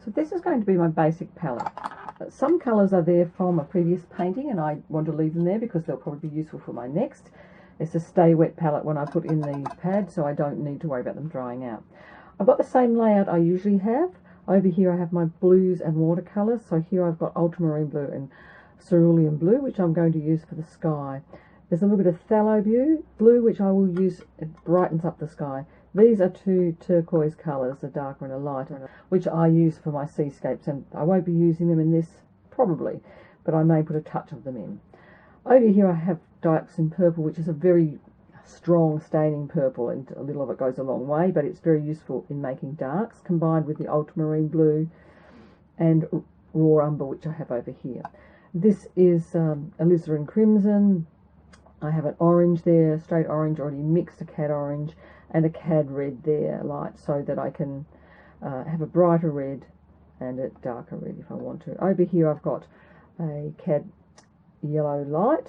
So this is going to be my basic palette. Some colours are there from a previous painting and I want to leave them there because they'll probably be useful for my next. It's a stay wet palette when I put in the pad, so I don't need to worry about them drying out. I've got the same layout I usually have. Over here I have my blues and watercolours. So here I've got ultramarine blue and cerulean blue, which I'm going to use for the sky. There's a little bit of phthalo blue, which I will use. It brightens up the sky. These are two turquoise colours, a darker and a lighter, which I use for my seascapes, and I won't be using them in this probably, but I may put a touch of them in. Over here I have dioxazine purple, which is a very strong staining purple, and a little of it goes a long way, but it's very useful in making darks, combined with the ultramarine blue and raw umber, which I have over here. This is alizarin crimson. I have an orange there, straight orange, already mixed, a cad orange, and a cad red there, light, so that I can have a brighter red and a darker red if I want to. Over here I've got a cad yellow light,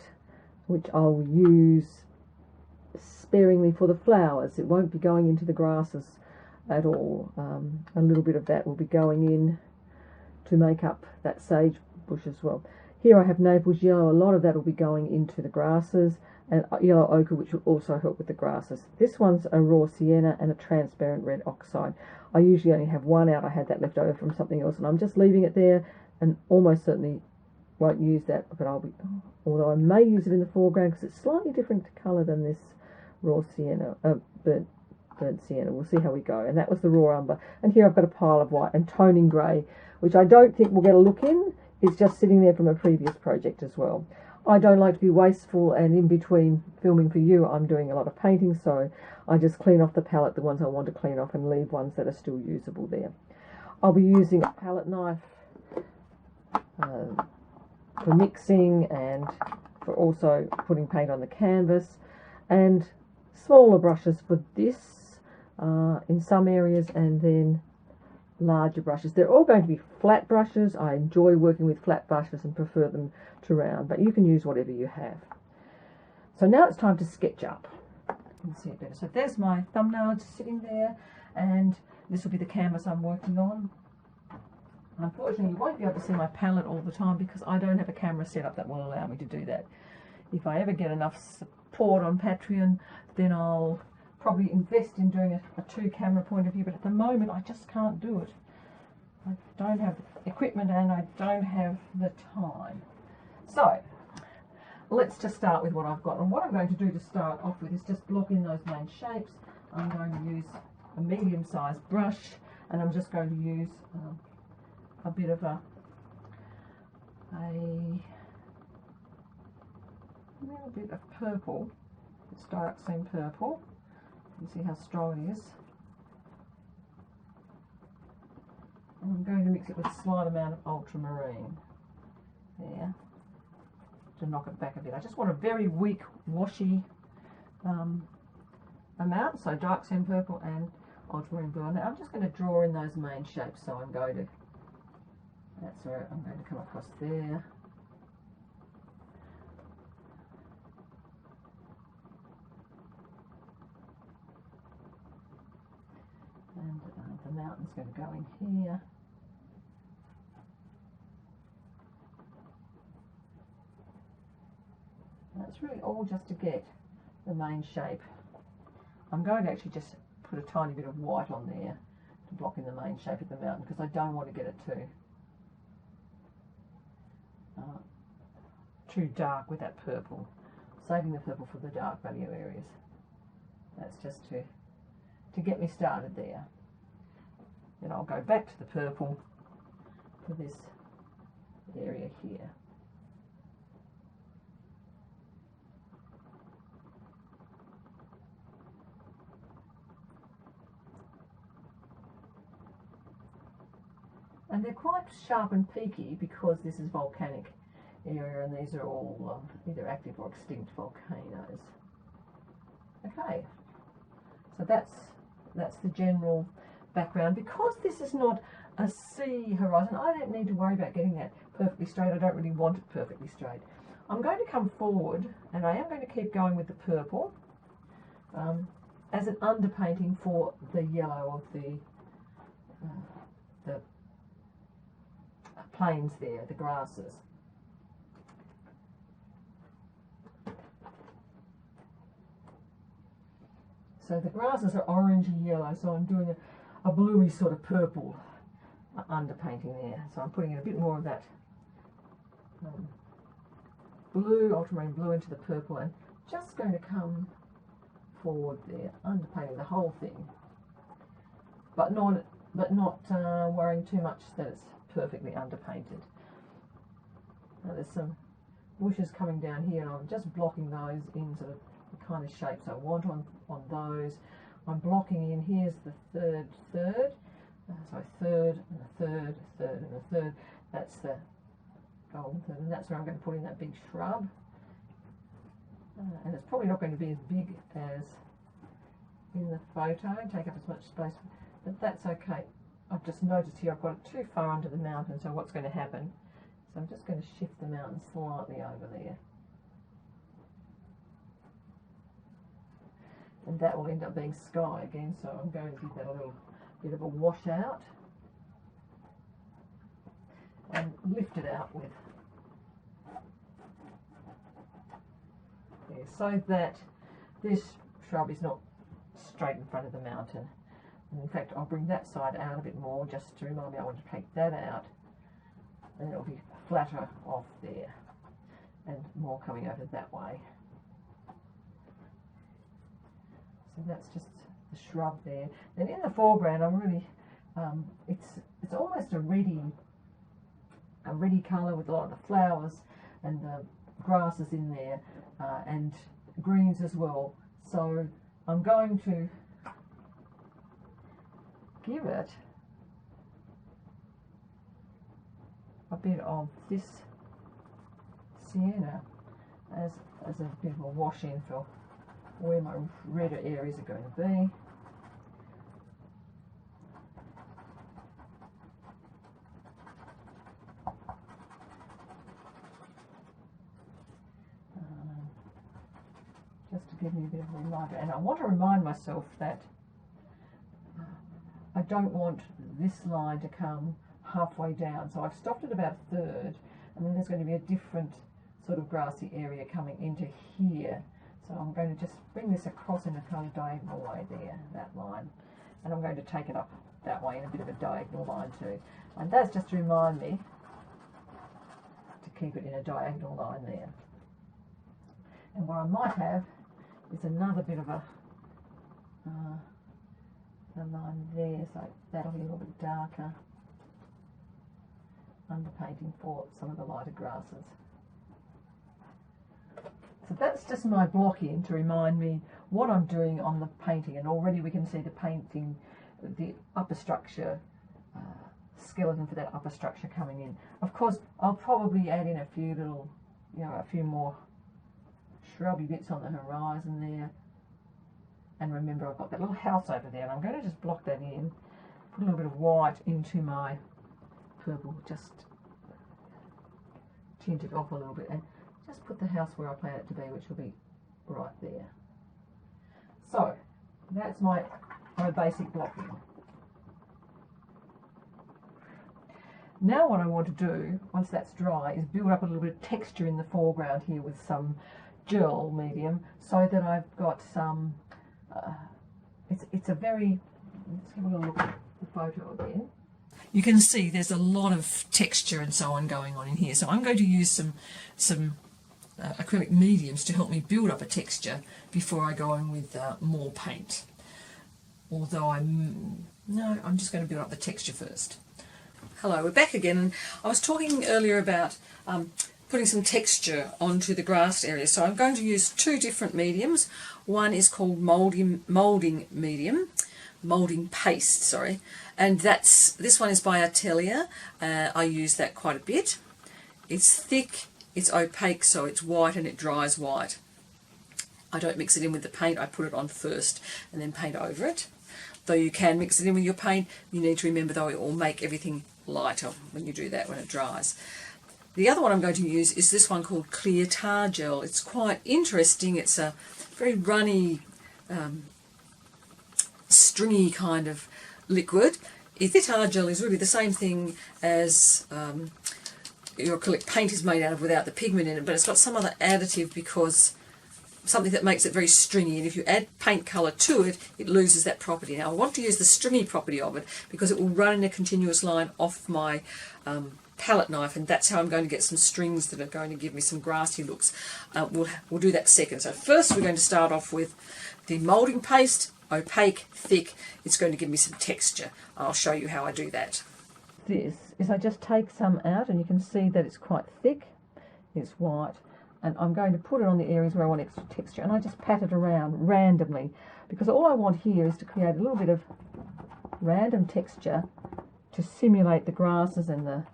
which I'll use sparingly for the flowers. It won't be going into the grasses at all. A little bit of that will be going in to make up that sage bush as well. Here I have Naples yellow. A lot of that will be going into the grasses, and yellow ochre, which will also help with the grasses. This one's a raw sienna and a transparent red oxide. I usually only have one out. I had that left over from something else, and I'm just leaving it there, and almost certainly won't use that, but although I may use it in the foreground because it's slightly different colour than this raw sienna, burnt sienna. We'll see how we go. And that was the raw umber. And here I've got a pile of white and toning grey, which I don't think we'll get a look in. It's just sitting there from a previous project as well. I don't like to be wasteful, and in between filming for you I'm doing a lot of painting, so I just clean off the palette, the ones I want to clean off, and leave ones that are still usable there. I'll be using a palette knife for mixing and for also putting paint on the canvas, and smaller brushes for this in some areas, and then larger brushes. They're all going to be flat brushes. I enjoy working with flat brushes and prefer them to round, but you can use whatever you have. So now it's time to sketch up. You can see it better. So there's my thumbnail just sitting there, and this will be the canvas I'm working on. Unfortunately, you won't be able to see my palette all the time because I don't have a camera set up that will allow me to do that. If I ever get enough support on Patreon, then I'll probably invest in doing a two-camera point of view, but at the moment I just can't do it. I don't have the equipment and I don't have the time. So let's just start with what I've got, and what I'm going to do to start off with is just block in those main shapes. I'm going to use a medium-sized brush, and I'm just going to use a bit of a little bit of purple. It's dioxazine purple. You see how strong it is. And I'm going to mix it with a slight amount of ultramarine there to knock it back a bit. I just want a very weak, washy amount. So dioxazine purple and ultramarine blue. Now I'm just going to draw in those main shapes. So I'm going to, that's where I'm going to come across there. And the mountain's going to go in here. And that's really all just to get the main shape. I'm going to actually just put a tiny bit of white on there to block in the main shape of the mountain because I don't want to get it too dark with that purple. Saving the purple for the dark value areas. That's just to get me started there. Then I'll go back to the purple for this area here. And they're quite sharp and peaky because this is volcanic area and these are all either active or extinct volcanoes. Okay, so that's the general background. Because this is not a sea horizon, I don't need to worry about getting that perfectly straight. I don't really want it perfectly straight. I'm going to come forward, and I am going to keep going with the purple as an underpainting for the yellow of the planes there, the grasses. So the grasses are orange and yellow, so I'm doing a bluey sort of purple underpainting there. So I'm putting in a bit more of that blue, ultramarine blue into the purple, and just going to come forward there, underpainting the whole thing, but not worrying too much that it's perfectly underpainted. Now there's some bushes coming down here, and I'm just blocking those in sort of the kind of shapes I want on those. I'm blocking in, here's the third, so third and a third, third and a third. That's the golden third, and that's where I'm going to put in that big shrub. And it's probably not going to be as big as in the photo, take up as much space, but that's okay. I've just noticed here I've got it too far under the mountain, so what's going to happen? So I'm just going to shift the mountain slightly over there. And that will end up being sky again, so I'm going to give that a little bit of a washout and lift it out with there, so that this shrub is not straight in front of the mountain. And in fact, I'll bring that side out a bit more just to remind me I want to take that out, and it'll be flatter off there and more coming over that way. So that's just the shrub there. Then in the foreground, I'm really, it's almost a reddy colour with a lot of the flowers and the grasses in there, and greens as well. So I'm going to give it a bit of this sienna as a bit of a wash in for where my redder areas are going to be. Just to give me a bit of a reminder. And I want to remind myself that I don't want this line to come halfway down. So I've stopped at about a third, and then there's going to be a different sort of grassy area coming into here. So I'm going to just bring this across in a kind of diagonal way there, that line. And I'm going to take it up that way in a bit of a diagonal line too. And that's just to remind me to keep it in a diagonal line there. And what I might have is another bit of a line there, so that'll be a little bit darker underpainting for some of the lighter grasses. So that's just my block in to remind me what I'm doing on the painting, and already we can see the painting, the upper structure, skeleton for that upper structure coming in. Of course, I'll probably add in a few little, a few more shrubby bits on the horizon there. And remember, I've got that little house over there, and I'm going to just block that in, put a little bit of white into my purple, just tint it off a little bit, and just put the house where I plan it to be, which will be right there. So that's my basic blocking. Now what I want to do, once that's dry, is build up a little bit of texture in the foreground here with some gel medium, so that I've got some, it's a very, let's have a little look at the photo again. You can see there's a lot of texture and so on going on in here. So I'm going to use some acrylic mediums to help me build up a texture before I go in with more paint. Although I'm just going to build up the texture first. Hello, we're back again, and I was talking earlier about putting some texture onto the grass area. So I'm going to use two different mediums. One is called moulding paste, sorry, and this one is by Atelier. I use that quite a bit. It's thick, it's opaque, so it's white and it dries white. I don't mix it in with the paint, I put it on first and then paint over it. Though you can mix it in with your paint, you need to remember though it will make everything lighter when you do that, when it dries. The other one I'm going to use is this one called Clear Tar Gel. It's quite interesting. It's a very runny, stringy kind of liquid. This tar gel is really the same thing as your acrylic paint is made out of without the pigment in it, but it's got some other additive, because something that makes it very stringy, and if you add paint colour to it, it loses that property. Now I want to use the stringy property of it because it will run in a continuous line off my palette knife, and that's how I'm going to get some strings that are going to give me some grassy looks. We'll do that second. So first we're going to start off with the moulding paste, opaque, thick. It's going to give me some texture. I'll show you how I do that. This is, I just take some out, and you can see that it's quite thick, it's white, and I'm going to put it on the areas where I want extra texture, and I just pat it around randomly, because all I want here is to create a little bit of random texture to simulate the grasses and the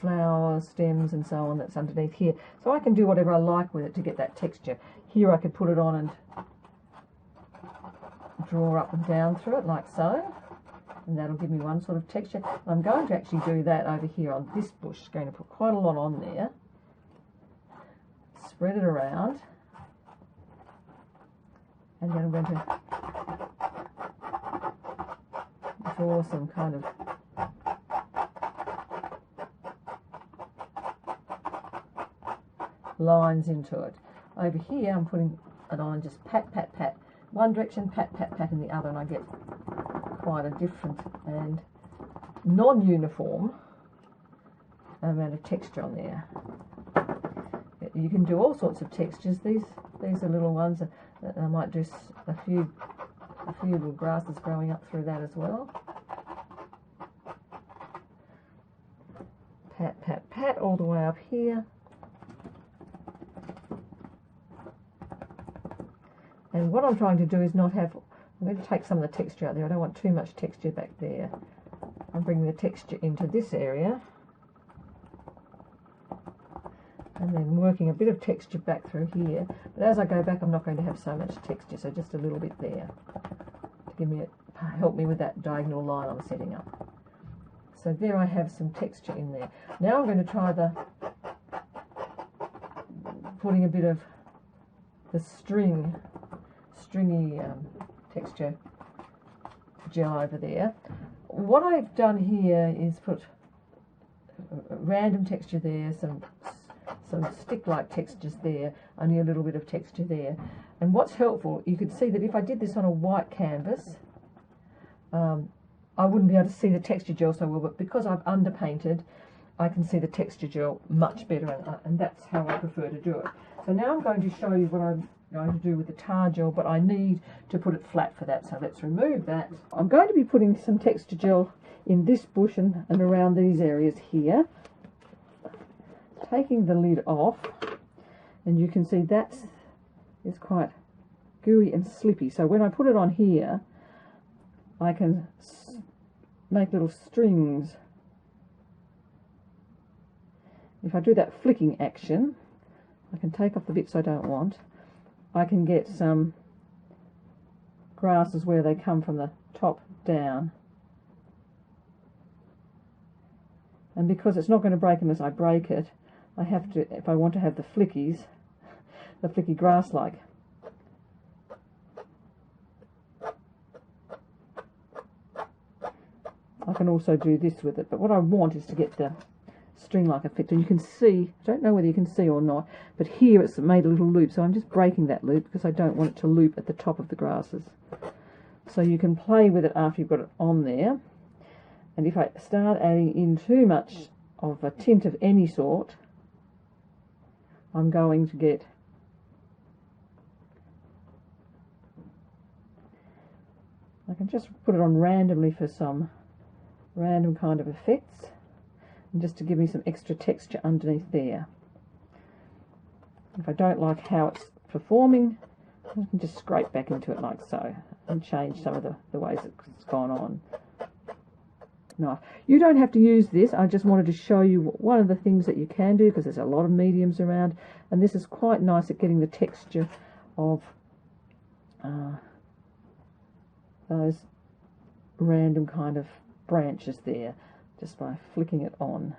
flower stems and so on that's underneath here. So I can do whatever I like with it to get that texture. Here I could put it on and draw up and down through it like so, and that'll give me one sort of texture. I'm going to actually do that over here on this bush. Going to put quite a lot on there, spread it around, and then I'm going to draw some kind of lines into it. Over here I'm putting it on and just pat, pat, pat. One direction, pat, pat, pat in the other, and I get quite a different and non-uniform amount of texture on there. You can do all sorts of textures. These are little ones. I might do a few little grasses growing up through that as well. Pat, pat, pat all the way up here. And what I'm trying to do is not have, I'm going to take some of the texture out there. I don't want too much texture back there. I'm bringing the texture into this area, and then working a bit of texture back through here. But as I go back, I'm not going to have so much texture, so just a little bit there to give me help me with that diagonal line I'm setting up. So there I have some texture in there. Now I'm going to try putting a bit of the stringy texture gel over there. What I've done here is put random texture there, some stick-like textures there, only a little bit of texture there. And what's helpful, you could see that if I did this on a white canvas, I wouldn't be able to see the texture gel so well, but because I've underpainted, I can see the texture gel much better, and that's how I prefer to do it. So now I'm going to show you what I'm going to do with the tar gel, but I need to put it flat for that, so let's remove that. I'm going to be putting some texture gel in this bush and around these areas here. Taking the lid off, and you can see that is quite gooey and slippy, so when I put it on here I can make little strings. If I do that flicking action, I can take off the bits I don't want. I can get some grasses where they come from the top down. And because it's not going to break unless I break it, I have to, if I want to have the flicky grass-like. I can also do this with it, but what I want is to get the string-like effect, and you can see, I don't know whether you can see or not, but here it's made a little loop, so I'm just breaking that loop because I don't want it to loop at the top of the grasses. So you can play with it after you've got it on there, and if I start adding in too much of a tint of any sort, I'm going to get I can just put it on randomly for some random kind of effects, and just to give me some extra texture underneath there. If I don't like how it's performing, I can just scrape back into it like so and change some of the ways it's gone on. No, you don't have to use this. I just wanted to show you one of the things that you can do, because there's a lot of mediums around, and this is quite nice at getting the texture of those random kind of branches there, just by flicking it on.